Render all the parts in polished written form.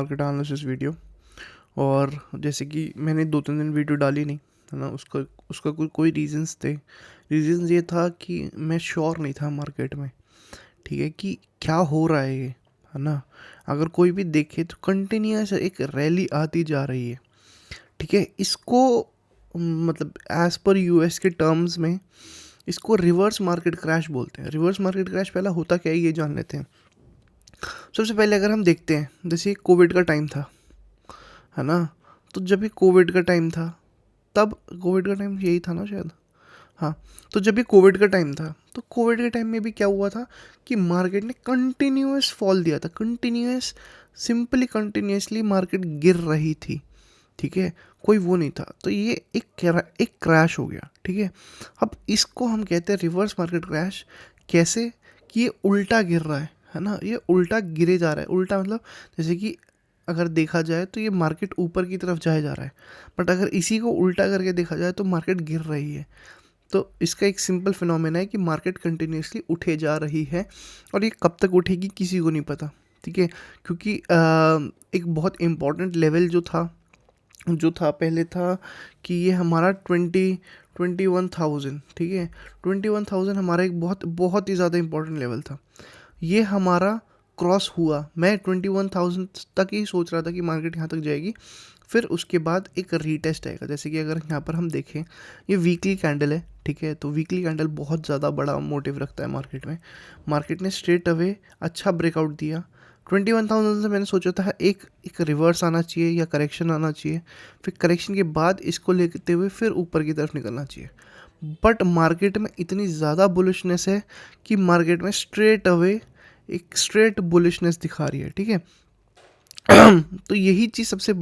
Market analysis video. और जैसे कि मैंने 2-3 दिन वीडियो डाली नहीं, है ना। उसका उसका कोई रीजंस थे। रीजंस ये था कि मैं श्योर नहीं था मार्केट में, ठीक है, कि क्या हो रहा है ये, है ना। अगर कोई भी देखे तो कंटिन्यूस एक रैली आती जा रही है, ठीक है। इसको मतलब एज पर यूएस के टर्म्स में इसको रिवर्स मार्केट क्रैश बोलते हैं। रिवर्स मार्केट क्रैश पहला होता क्या है ये जान लेते हैं। सबसे पहले अगर हम देखते हैं, जैसे कोविड का टाइम था, है ना। तो जब ये कोविड का टाइम था, तब कोविड का टाइम यही था ना शायद, हाँ। तो जब ये कोविड का टाइम था, तो कोविड के टाइम में भी क्या हुआ था कि मार्केट ने कंटिन्यूस फॉल दिया था। कंटिन्यूस, सिंपली कंटिन्यूसली मार्केट गिर रही थी, ठीक है। कोई वो नहीं था। तो ये एक क्रैश हो गया, ठीक है। अब इसको हम कहते हैं रिवर्स मार्केट क्रैश। कैसे कि ये उल्टा गिर रहा है ना। ये उल्टा गिरे जा रहा है। उल्टा मतलब जैसे कि अगर देखा जाए तो ये मार्केट ऊपर की तरफ जाया जा रहा है, बट अगर इसी को उल्टा करके देखा जाए तो मार्केट गिर रही है। तो इसका एक सिंपल फिनोमेना है कि मार्केट कंटिन्यूसली उठे जा रही है, और ये कब तक उठेगी किसी को नहीं पता, ठीक है। क्योंकि एक बहुत इम्पॉर्टेंट लेवल जो था पहले था कि ये हमारा 21,000, ठीक है। 21,000 हमारा एक बहुत बहुत ही ज़्यादा इम्पोर्टेंट लेवल था। ये हमारा क्रॉस हुआ। मैं 21,000 तक ही सोच रहा था कि मार्केट यहाँ तक जाएगी, फिर उसके बाद एक रीटेस्ट आएगा। जैसे कि अगर यहाँ पर हम देखें, ये वीकली कैंडल है, ठीक है। तो वीकली कैंडल बहुत ज़्यादा बड़ा मोटिव रखता है मार्केट में। मार्केट ने स्ट्रेट अवे अच्छा ब्रेकआउट दिया 21,000 से। मैंने सोचा था एक एक रिवर्स आना चाहिए या करेक्शन आना चाहिए, फिर करेक्शन के बाद इसको लेते हुए फिर ऊपर की तरफ निकलना चाहिए। बट मार्केट में इतनी ज़्यादा बुलिशनेस है कि मार्केट में स्ट्रेट अवे एक स्ट्रेट बुलिशनेस दिखा रही है, ठीक है। तो यही चीज़ सबसे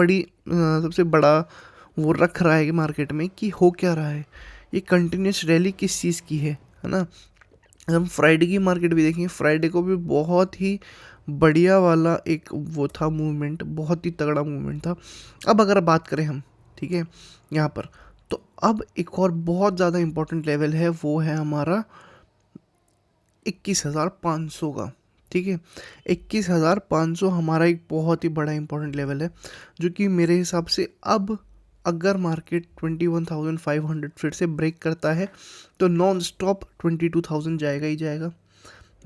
बड़ा वो रख रहा है कि मार्केट में कि हो क्या रहा है, ये कंटिन्यूस रैली किस चीज़ की है ना। अगर हम फ्राइडे की मार्केट भी देखेंगे, फ्राइडे को भी बहुत ही बढ़िया वाला एक वो था मूवमेंट, बहुत ही तगड़ा मूवमेंट था। अब अगर बात करें हम, ठीक है, यहाँ पर, तो अब एक और बहुत ज़्यादा इम्पोर्टेंट लेवल है, वो है हमारा 21,500 का, ठीक है। 21,500 हमारा एक बहुत ही बड़ा इंपॉर्टेंट लेवल है, जो कि मेरे हिसाब से अब अगर मार्केट 21,500 फिर से ब्रेक करता है तो नॉन स्टॉप 22,000 जाएगा ही जाएगा।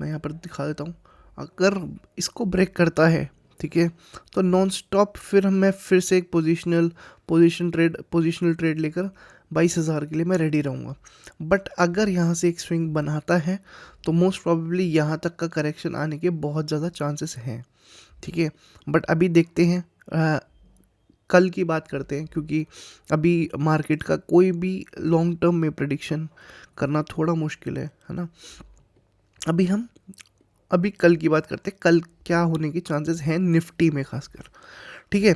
मैं यहाँ पर दिखा देता हूँ। अगर इसको ब्रेक करता है, ठीक है, तो नॉन स्टॉप मैं फिर से एक पोजिशनल ट्रेड लेकर 22,000 के लिए मैं रेडी रहूँगा। बट अगर यहाँ से एक स्विंग बनाता है तो मोस्ट प्रोबेबली यहाँ तक का करेक्शन आने के बहुत ज़्यादा चांसेस हैं, ठीक है। बट अभी देखते हैं, कल की बात करते हैं, क्योंकि अभी मार्केट का कोई भी लॉन्ग टर्म में प्रेडिक्शन करना थोड़ा मुश्किल है ना। अभी कल की बात करते हैं, कल क्या होने के चांसेस हैं निफ्टी में खासकर, ठीक है।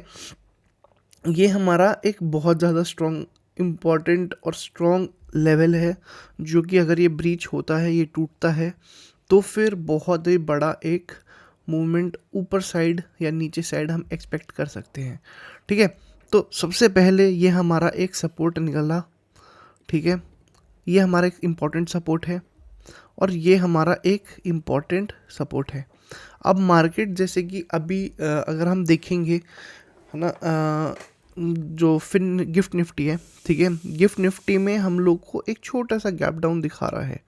ये हमारा एक बहुत ज़्यादा स्ट्रॉन्ग इम्पॉर्टेंट और स्ट्रॉन्ग लेवल है, जो कि अगर ये ब्रीच होता है, ये टूटता है, तो फिर बहुत ही बड़ा एक मूवमेंट ऊपर साइड या नीचे साइड हम एक्सपेक्ट कर सकते हैं, ठीक है। तो सबसे पहले ये हमारा एक सपोर्ट निकला, ठीक है। ये हमारा एक इम्पॉर्टेंट सपोर्ट है, और ये हमारा एक इम्पॉर्टेंट सपोर्ट है। अब मार्केट जैसे कि अभी अगर हम देखेंगे, है ना, जो गिफ्ट निफ्टी है, ठीक है। गिफ्ट निफ्टी में हम लोग को एक छोटा सा गैप डाउन दिखा रहा है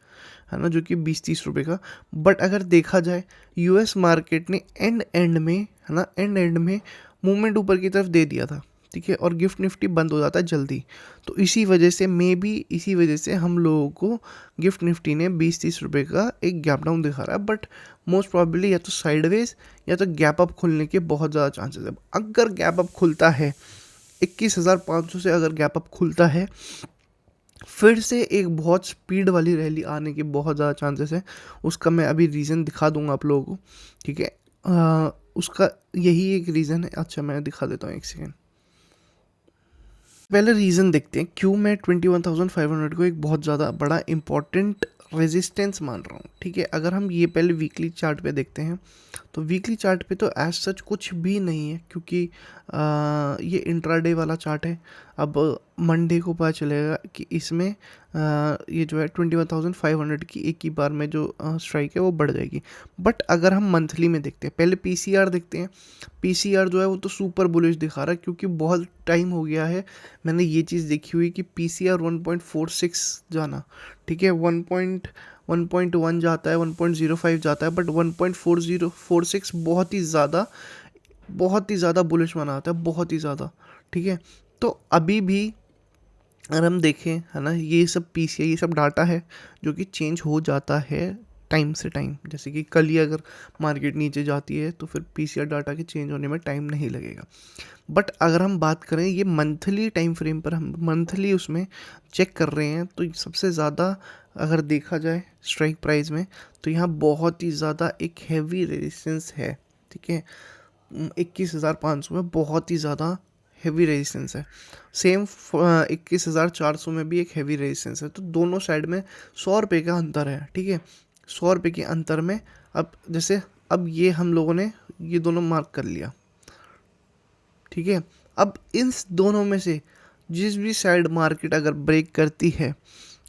ना, जो कि 20-30 रुपये का। बट अगर देखा जाए, यूएस मार्केट ने एंड में, है ना, एंड में मूवमेंट ऊपर की तरफ दे दिया था, ठीक है, और गिफ्ट निफ्टी बंद हो जाता है जल्दी। तो इसी वजह से हम लोगों को गिफ्ट निफ्टी ने 20-30 रुपये का एक गैप डाउन दिखा रहा है। बट मोस्ट प्रॉब्लली या तो साइडवेज या तो गैप अप खुलने के बहुत ज़्यादा चांसेस है। अगर गैप अप खुलता है 21,500 से, अगर गैप अप खुलता है, फिर से एक बहुत स्पीड वाली रैली आने के बहुत ज़्यादा चांसेस है। उसका मैं अभी रीज़न दिखा दूंगा आप लोगों को, ठीक है। उसका यही एक रीज़न है। अच्छा, मैं दिखा देता हूँ, एक सेकेंड। पहले रीज़न देखते हैं क्यों मैं 21,500 को एक बहुत ज़्यादा बड़ा इंपॉर्टेंट रेजिस्टेंस मान रहा हूँ, ठीक है। अगर हम ये पहले वीकली चार्ट पे देखते हैं, तो वीकली चार्ट पे तो एज सच कुछ भी नहीं है, क्योंकि ये इंट्राडे वाला चार्ट है। अब मंडे को पता चलेगा कि इसमें ये जो है 21,500 की एक ही बार में जो स्ट्राइक है वो बढ़ जाएगी। बट अगर हम मंथली में देखते हैं, पहले पीसीआर देखते हैं। पीसीआर जो है वो तो सुपर बुलिश दिखा रहा है, क्योंकि बहुत टाइम हो गया है मैंने ये चीज़ देखी हुई कि पीसीआर 1.46 जाना, ठीक है, 1.1 जाता है, 1.05 जाता है, बट 1.4046 बहुत ही ज़्यादा बुलिश माना जाता है, बहुत ही ज़्यादा, ठीक है। तो अभी भी अगर हम देखें, है ना, ये सब पीसीआई, ये सब डाटा है जो कि चेंज हो जाता है टाइम से टाइम। जैसे कि कल ही अगर मार्केट नीचे जाती है तो फिर पीसीआर डाटा के चेंज होने में टाइम नहीं लगेगा। बट अगर हम बात करें ये मंथली टाइम फ्रेम पर, हम मंथली उसमें चेक कर रहे हैं, तो सबसे ज़्यादा अगर देखा जाए स्ट्राइक प्राइस में, तो यहाँ बहुत ही ज़्यादा एक हैवी रेजिस्टेंस है, ठीक है। 21,500 में बहुत ही ज़्यादा हैवी रेजिस्टेंस है। सेम 21,400 में भी एक हैवी रेजिस्टेंस है। तो दोनों साइड में 100 रुपये का अंतर है, ठीक है। 100 रुपये के अंतर में अब जैसे अब ये हम लोगों ने ये दोनों मार्क कर लिया, ठीक है। अब इन दोनों में से जिस भी साइड मार्केट अगर ब्रेक करती है,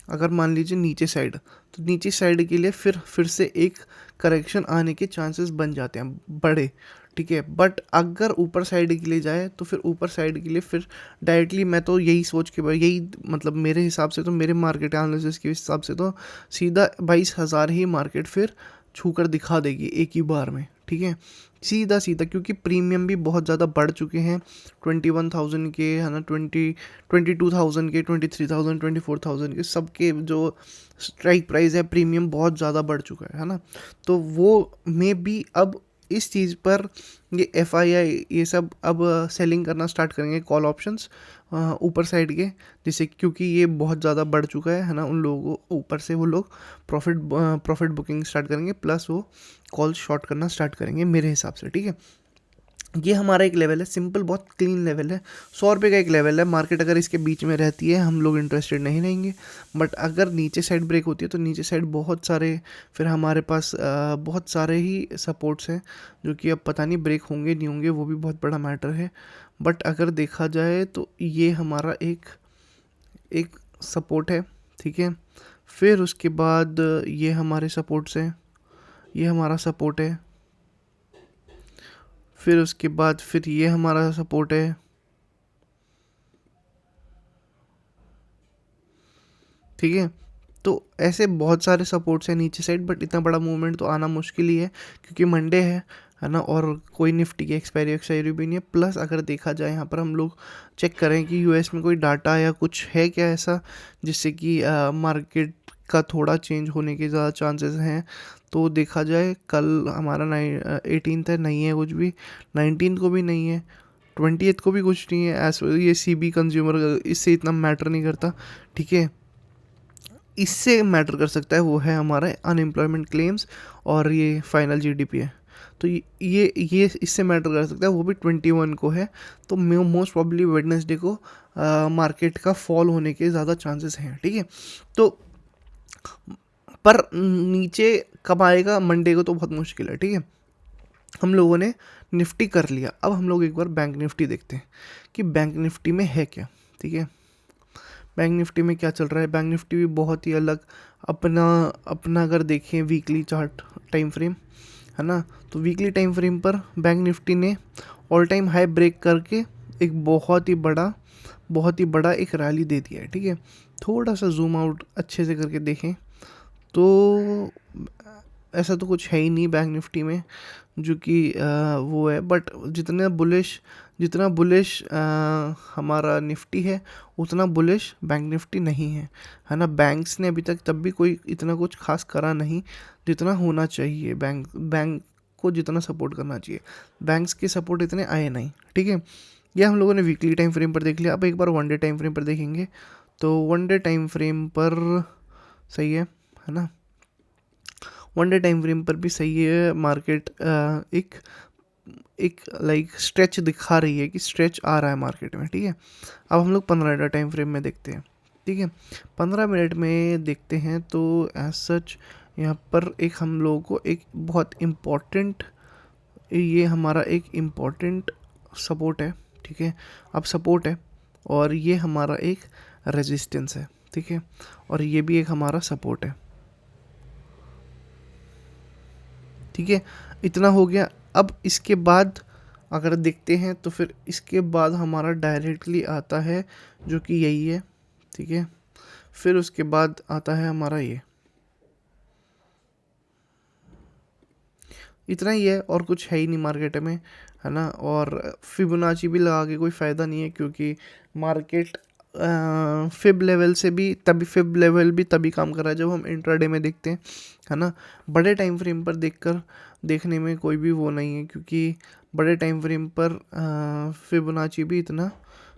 अगर मान लीजिए नीचे साइड, तो नीचे साइड के लिए फिर से एक करेक्शन आने के चांसेस बन जाते हैं बड़े, ठीक है। बट अगर ऊपर साइड के लिए जाए तो फिर ऊपर साइड के लिए फिर डायरेक्टली मैं तो यही सोच के, यही मतलब मेरे हिसाब से तो, मेरे मार्केट एनालिसिस के हिसाब से तो सीधा 22,000 ही मार्केट फिर छू कर दिखा देगी एक ही बार में, ठीक है, सीधा सीधा। क्योंकि प्रीमियम भी बहुत ज़्यादा बढ़ चुके हैं, 21,000 के, है ना, 22,000 के, 23,000, 24,000 के, सबके जो स्ट्राइक प्राइस है प्रीमियम बहुत ज़्यादा बढ़ चुका है ना। तो वो में भी अब इस चीज़ पर ये एफआईआई ये सब अब सेलिंग करना स्टार्ट करेंगे कॉल ऑप्शंस ऊपर साइड के, जिससे क्योंकि ये बहुत ज़्यादा बढ़ चुका है ना, उन लोगों को ऊपर से वो लोग प्रॉफिट बुकिंग स्टार्ट करेंगे, प्लस वो कॉल शॉर्ट करना स्टार्ट करेंगे मेरे हिसाब से, ठीक है। ये हमारा एक लेवल है, सिंपल, बहुत क्लीन लेवल है, 100 रुपये का एक लेवल है। मार्केट अगर इसके बीच में रहती है हम लोग इंटरेस्टेड नहीं रहेंगे। बट अगर नीचे साइड ब्रेक होती है तो नीचे साइड बहुत सारे फिर हमारे पास बहुत सारे ही सपोर्ट्स हैं, जो कि अब पता नहीं ब्रेक होंगे नहीं होंगे, वो भी बहुत बड़ा मैटर है। बट अगर देखा जाए तो ये हमारा एक एक सपोर्ट है, ठीक है। फिर उसके बाद ये हमारे सपोर्ट्स हैं, ये हमारा सपोर्ट है। फिर उसके बाद फिर ये हमारा सपोर्ट है, ठीक है। तो ऐसे बहुत सारे सपोर्ट्स हैं नीचे साइड, बट इतना बड़ा मूवमेंट तो आना मुश्किल ही है, क्योंकि मंडे है ना, और कोई निफ्टी की एक्सपायरी भी नहीं है। प्लस अगर देखा जाए यहाँ पर हम लोग चेक करें कि यूएस में कोई डाटा या कुछ है क्या ऐसा जिससे कि मार्केट का थोड़ा चेंज होने के ज़्यादा चांसेस हैं। तो देखा जाए कल हमारा 18th है, नहीं है कुछ भी, 19th को भी नहीं है, 20th को भी कुछ नहीं है। ये सीबी कंज्यूमर इससे इतना मैटर नहीं करता, ठीक है। इससे मैटर कर सकता है वो है हमारा अनएम्प्लॉयमेंट क्लेम्स और ये फाइनल जीडीपी है। तो ये इससे मैटर कर सकता है, वो भी 21 को है। तो मोस्ट प्रॉब्ली वेडनेसडे को मार्केट का फॉल होने के ज़्यादा चांसेस हैं, ठीक है। तो पर नीचे कब आएगा मंडे को तो बहुत मुश्किल है, ठीक है। हम लोगों ने निफ्टी कर लिया, अब हम लोग एक बार बैंक निफ्टी देखते हैं कि बैंक निफ्टी में है क्या, ठीक है। बैंक निफ्टी में क्या चल रहा है, बैंक निफ्टी भी बहुत ही अलग अपना अपना अगर देखें वीकली चार्ट टाइम फ्रेम, है ना, तो वीकली टाइम फ्रेम पर बैंक निफ्टी ने ऑल टाइम हाई ब्रेक करके एक बहुत ही बड़ा एक रैली दे दिया है, ठीक है। थोड़ा सा जूम आउट अच्छे से करके देखें तो ऐसा तो कुछ है ही नहीं बैंक निफ्टी में जो कि वो है। बट जितना बुलिश हमारा निफ्टी है उतना बुलिश बैंक निफ्टी नहीं है ना। बैंक्स ने अभी तक तब भी कोई इतना कुछ खास करा नहीं जितना होना चाहिए, बैंक को जितना सपोर्ट करना चाहिए, बैंक्स के सपोर्ट इतने आए नहीं, ठीक है। ये हम लोगों ने वीकली टाइम फ्रेम पर देख लिया। अब एक बार वन डे टाइम फ्रेम पर देखेंगे तो वन डे टाइम फ्रेम पर सही है ना, वन डे टाइम फ्रेम पर भी सही है। मार्केट एक एक लाइक स्ट्रेच दिखा रही है कि स्ट्रेच आ रहा है मार्केट में, ठीक है। अब हम लोग 15 टाइम फ्रेम में देखते हैं, ठीक है। 15 मिनट में देखते हैं तो एज सच यहाँ पर एक हम लोगों को एक बहुत इम्पॉर्टेंट, ये हमारा एक इम्पॉर्टेंट सपोर्ट है, ठीक है। अब सपोर्ट है और ये हमारा एक रेजिस्टेंस है, ठीक है, और ये भी एक हमारा सपोर्ट है। ठीक है, इतना हो गया। अब इसके बाद अगर देखते हैं तो फिर इसके बाद हमारा डायरेक्टली आता है जो कि यही है। ठीक है, फिर उसके बाद आता है हमारा ये, इतना ही है और कुछ है ही नहीं मार्केट में, है ना। और फिबोनाची भी लगा के कोई फ़ायदा नहीं है, क्योंकि मार्केट फिब लेवल से भी तभी, फिब लेवल भी तभी काम कर रहा है जब हम इंट्राडे में देखते हैं, है ना। बड़े टाइम फ्रेम पर देखने में कोई भी वो नहीं है, क्योंकि बड़े टाइम फ्रेम पर फिबोनाची भी इतना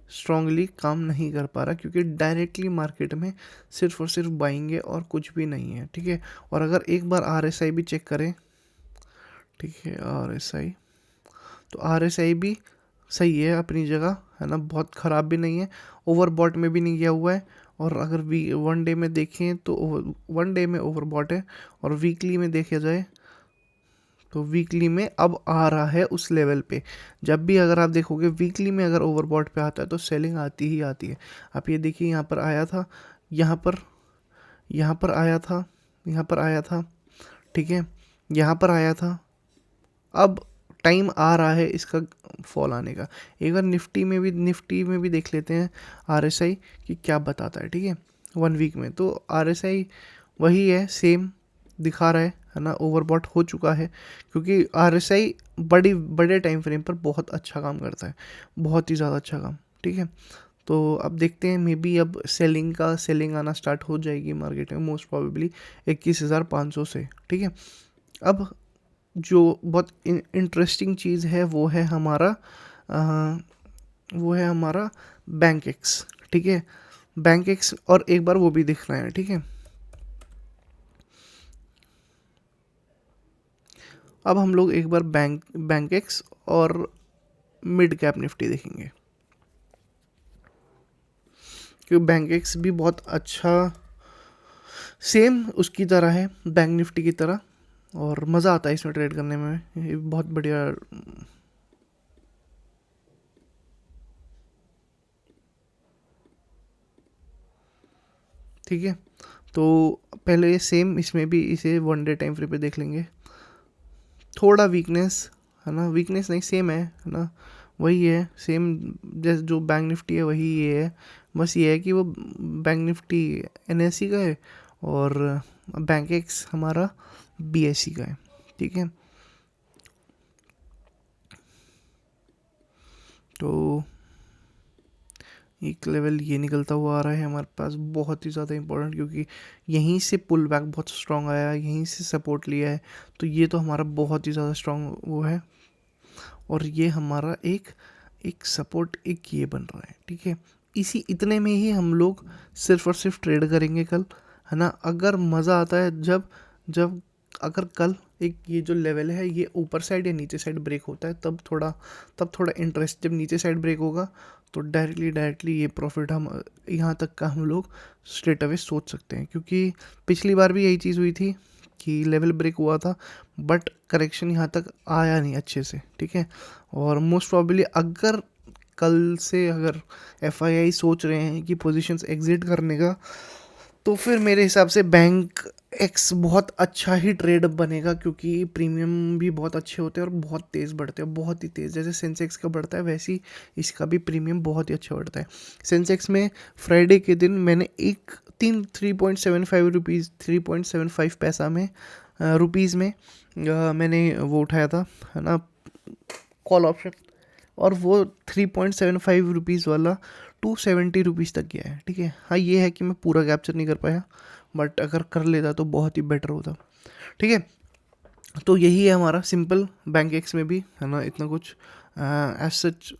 स्ट्रांगली काम नहीं कर पा रहा, क्योंकि डायरेक्टली मार्केट में सिर्फ और सिर्फ बाइंग है और कुछ भी नहीं है। ठीक है, और अगर एक बार RSI भी चेक करें, ठीक है, RSI, तो RSI भी सही है अपनी जगह, है ना, बहुत ख़राब भी नहीं है, ओवरबॉट में भी नहीं गया हुआ है। और अगर वन डे में देखें तो वन डे में ओवरबॉट है, और वीकली में देखा जाए तो वीकली में अब आ रहा है उस लेवल पे। जब भी अगर आप देखोगे वीकली में अगर ओवरबॉट पे आता है तो सेलिंग आती ही आती है। आप ये देखिए, यहाँ पर आया था, यहाँ पर यहाँ पर आया था, यहाँ पर आया था, ठीक है, यहाँ पर आया था। अब टाइम आ रहा है इसका फॉल आने का। एक बार निफ्टी में भी देख लेते हैं RSI कि क्या बताता है। ठीक है, 1 वीक में तो RSI वही है, सेम दिखा रहा है ना, ओवरबॉट हो चुका है, क्योंकि RSI बड़े टाइम फ्रेम पर बहुत अच्छा काम करता है, बहुत ही ज़्यादा अच्छा काम। ठीक है, तो अब देखते हैं, मे बी अब सेलिंग आना स्टार्ट हो जाएगी मार्केट में मोस्ट प्रोबेबली 21,500 से। ठीक है, अब जो बहुत इंटरेस्टिंग चीज़ है वो है हमारा बैंक एक्स। ठीक है, बैंक एक्स, और एक बार वो भी दिख रहा है। ठीक है, अब हम लोग एक बार बैंक एक्स और मिड कैप निफ्टी देखेंगे, क्योंकि बैंक एक्स भी बहुत अच्छा, सेम उसकी तरह है, बैंक निफ्टी की तरह, और मज़ा आता है इसमें ट्रेड करने में, ये बहुत बढ़िया। ठीक है, तो पहले सेम इसमें भी इसे वन डे टाइम फ्रेम पे देख लेंगे। थोड़ा वीकनेस, है ना, वीकनेस नहीं, सेम है ना, वही है, सेम जैसे जो बैंक निफ्टी है वही ये है। बस ये है कि वो बैंक निफ्टी NSE का है और बैंक एक्स हमारा BSE का है। ठीक है, तो एक लेवल ये निकलता हुआ आ रहा है हमारे पास, बहुत ही ज़्यादा इंपॉर्टेंट, क्योंकि यहीं से पुल बैक बहुत स्ट्रांग आया है, यहीं से सपोर्ट लिया है, तो ये तो हमारा बहुत ही ज़्यादा स्ट्रांग वो है। और ये हमारा एक एक सपोर्ट एक ये बन रहा है। ठीक है, इसी इतने में ही हम लोग सिर्फ और सिर्फ ट्रेड करेंगे कल, है ना। अगर मज़ा आता है जब जब अगर कल एक ये जो लेवल है ये ऊपर साइड या नीचे साइड ब्रेक होता है, तब थोड़ा इंटरेस्ट, जब नीचे साइड ब्रेक होगा तो डायरेक्टली ये प्रॉफिट हम यहाँ तक का हम लोग स्ट्रेट अवे सोच सकते हैं, क्योंकि पिछली बार भी यही चीज़ हुई थी कि लेवल ब्रेक हुआ था, बट करेक्शन यहाँ तक आया नहीं अच्छे से। ठीक है, और मोस्ट प्रॉब्ली अगर कल से अगर FII सोच रहे हैं कि पोजीशंस एग्जिट करने का, तो फिर मेरे हिसाब से बैंक एक्स बहुत अच्छा ही ट्रेड बनेगा, क्योंकि प्रीमियम भी बहुत अच्छे होते हैं और बहुत तेज़ बढ़ते हैं, बहुत ही तेज़, जैसे सेंसेक्स का बढ़ता है वैसे ही इसका भी प्रीमियम बहुत ही अच्छा बढ़ता है। सेंसेक्स में फ्राइडे के दिन मैंने 3.75 रुपीज़, 3.75 पैसा में रुपीज़ में मैंने वो उठाया था, है ना, कॉल ऑप्शन, और वो 3.75 रुपीज़ वाला 270 रुपीज़ तक गया है। ठीक है, हाँ ये है कि मैं पूरा कैप्चर नहीं कर पाया, बट अगर कर लेता तो बहुत ही बेटर होता। ठीक है, तो यही है हमारा सिंपल, बैंक एक्स में भी, है ना, इतना कुछ एज सच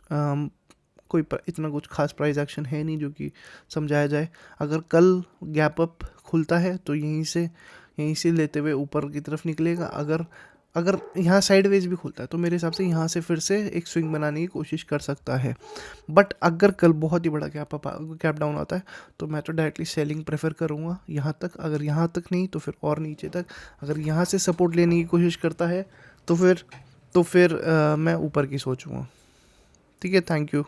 इतना कुछ खास प्राइस एक्शन है नहीं जो कि समझाया जाए। अगर कल गैप अप खुलता है तो यहीं से लेते हुए ऊपर की तरफ निकलेगा। अगर अगर यहाँ साइडवेज भी खुलता है तो मेरे हिसाब से यहाँ से फिर से एक स्विंग बनाने की कोशिश कर सकता है। बट अगर कल बहुत ही बड़ा गैप डाउन आता है तो मैं तो डायरेक्टली सेलिंग प्रेफर करूँगा यहाँ तक, अगर यहाँ तक नहीं तो फिर और नीचे तक। अगर यहाँ से सपोर्ट लेने की कोशिश करता है तो फिर मैं ऊपर की सोचूंगा। ठीक है, थैंक यू।